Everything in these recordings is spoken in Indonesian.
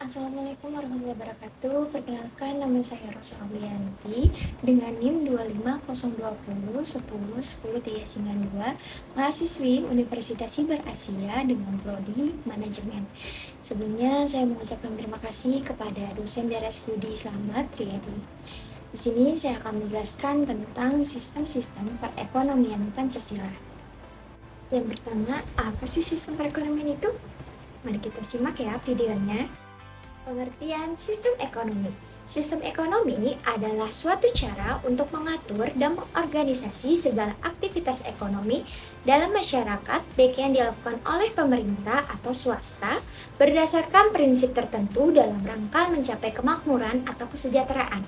Assalamualaikum warahmatullahi wabarakatuh. Perkenalkan, nama saya Rosa Aulianti dengan NIM 25020101032, mahasiswi Universitas Siber Asia dengan prodi Manajemen. Sebelumnya, saya mengucapkan terima kasih kepada dosen Budi Slamet Riyadi. Di sini saya akan menjelaskan tentang sistem-sistem perekonomian Pancasila. Yang pertama, apa sih sistem perekonomian itu? Mari kita simak ya videonya. Pengertian sistem ekonomi. Sistem ekonomi adalah suatu cara untuk mengatur dan mengorganisasi segala aktivitas ekonomi dalam masyarakat, baik yang dilakukan oleh pemerintah atau swasta, berdasarkan prinsip tertentu dalam rangka mencapai kemakmuran atau kesejahteraan.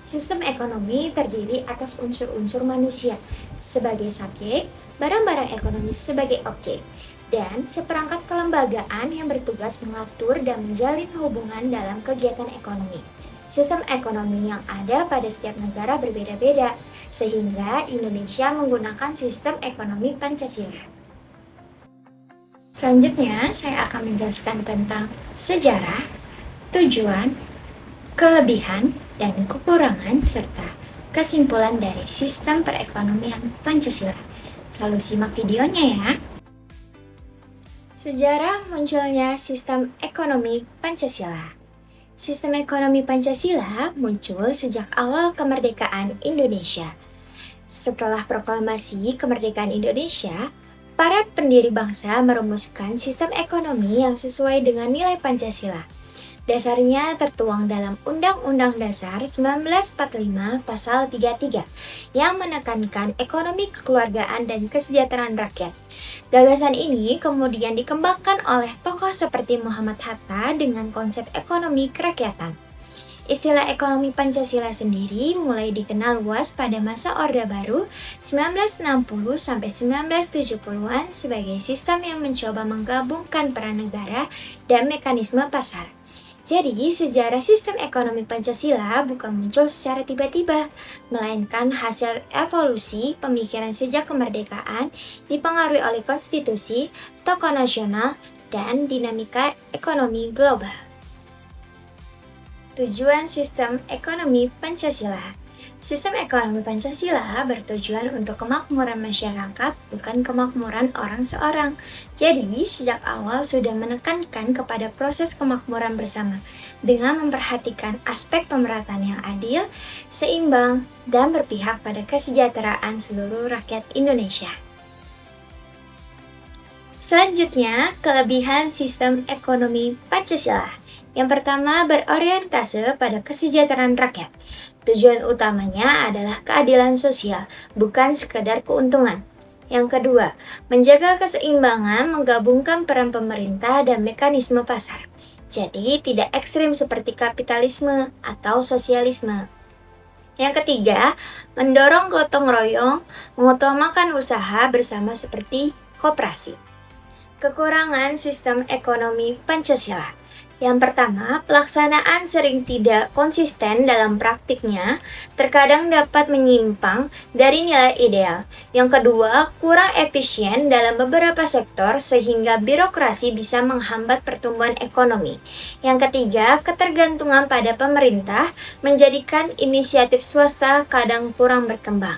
Sistem ekonomi terdiri atas unsur-unsur manusia sebagai subjek, barang-barang ekonomis sebagai objek, dan seperangkat kelembagaan yang bertugas mengatur dan menjalin hubungan dalam kegiatan ekonomi. Sistem ekonomi yang ada pada setiap negara berbeda-beda, sehingga Indonesia menggunakan sistem ekonomi Pancasila. Selanjutnya, saya akan menjelaskan tentang sejarah, tujuan, kelebihan, dan kekurangan, serta kesimpulan dari sistem perekonomian Pancasila. Selalu simak videonya ya. Sejarah munculnya sistem ekonomi Pancasila. Sistem ekonomi Pancasila muncul sejak awal kemerdekaan Indonesia. Setelah proklamasi kemerdekaan Indonesia, para pendiri bangsa merumuskan sistem ekonomi yang sesuai dengan nilai Pancasila. Dasarnya tertuang dalam Undang-Undang Dasar 1945 Pasal 33 yang menekankan ekonomi kekeluargaan dan kesejahteraan rakyat. Gagasan ini kemudian dikembangkan oleh tokoh seperti Muhammad Hatta dengan konsep ekonomi kerakyatan. Istilah ekonomi Pancasila sendiri mulai dikenal luas pada masa Orde Baru 1960-1970-an sebagai sistem yang mencoba menggabungkan peran negara dan mekanisme pasar. Jadi, sejarah sistem ekonomi Pancasila bukan muncul secara tiba-tiba, melainkan hasil evolusi pemikiran sejak kemerdekaan, dipengaruhi oleh konstitusi, tokoh nasional, dan dinamika ekonomi global. Tujuan sistem ekonomi Pancasila. Sistem ekonomi Pancasila bertujuan untuk kemakmuran masyarakat, bukan kemakmuran orang seorang. Jadi, sejak awal sudah menekankan kepada proses kemakmuran bersama dengan memperhatikan aspek pemerataan yang adil, seimbang, dan berpihak pada kesejahteraan seluruh rakyat Indonesia. Selanjutnya, kelebihan sistem ekonomi Pancasila. Yang pertama, berorientase pada kesejahteraan rakyat. Tujuan utamanya adalah keadilan sosial, bukan sekedar keuntungan. Yang kedua, menjaga keseimbangan menggabungkan peran pemerintah dan mekanisme pasar. Jadi, tidak ekstrim seperti kapitalisme atau sosialisme. Yang ketiga, mendorong gotong royong, mengutamakan usaha bersama seperti koperasi. Kekurangan sistem ekonomi Pancasila. Yang pertama, pelaksanaan sering tidak konsisten dalam praktiknya, terkadang dapat menyimpang dari nilai ideal. Yang kedua, kurang efisien dalam beberapa sektor sehingga birokrasi bisa menghambat pertumbuhan ekonomi. Yang ketiga, ketergantungan pada pemerintah menjadikan inisiatif swasta kadang kurang berkembang.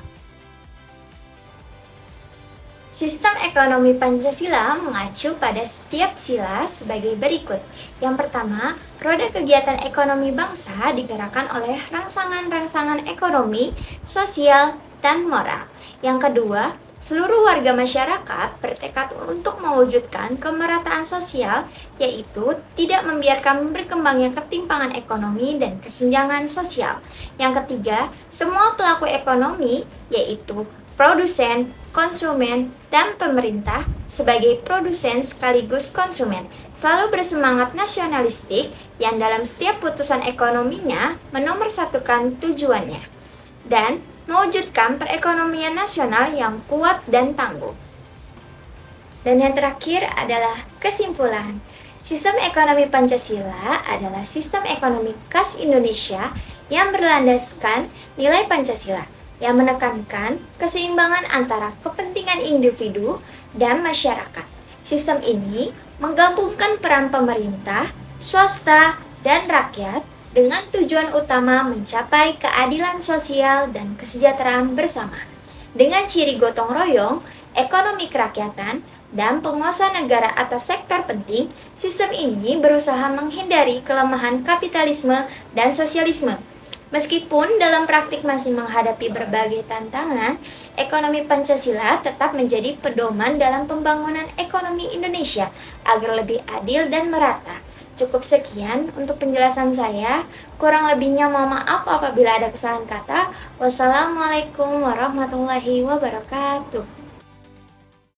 Sistem ekonomi Pancasila mengacu pada setiap sila sebagai berikut. Yang pertama, roda kegiatan ekonomi bangsa digerakkan oleh rangsangan-rangsangan ekonomi, sosial, dan moral. Yang kedua, seluruh warga masyarakat bertekad untuk mewujudkan kemerataan sosial, yaitu tidak membiarkan berkembangnya ketimpangan ekonomi dan kesenjangan sosial. Yang ketiga, semua pelaku ekonomi, yaitu produsen, konsumen, dan pemerintah sebagai produsen sekaligus konsumen selalu bersemangat nasionalistik yang dalam setiap putusan ekonominya menomorsatukan tujuannya dan mewujudkan perekonomian nasional yang kuat dan tangguh. Dan yang terakhir adalah kesimpulan. Sistem ekonomi Pancasila adalah sistem ekonomi khas Indonesia yang berlandaskan nilai Pancasila, yang menekankan keseimbangan antara kepentingan individu dan masyarakat. Sistem ini menggabungkan peran pemerintah, swasta, dan rakyat dengan tujuan utama mencapai keadilan sosial dan kesejahteraan bersama. Dengan ciri gotong royong, ekonomi kerakyatan, dan penguasaan negara atas sektor penting, sistem ini berusaha menghindari kelemahan kapitalisme dan sosialisme. Meskipun dalam praktik masih menghadapi berbagai tantangan, ekonomi Pancasila tetap menjadi pedoman dalam pembangunan ekonomi Indonesia agar lebih adil dan merata. Cukup sekian untuk penjelasan saya. Kurang lebihnya mohon maaf apabila ada kesalahan kata. Wassalamualaikum warahmatullahi wabarakatuh.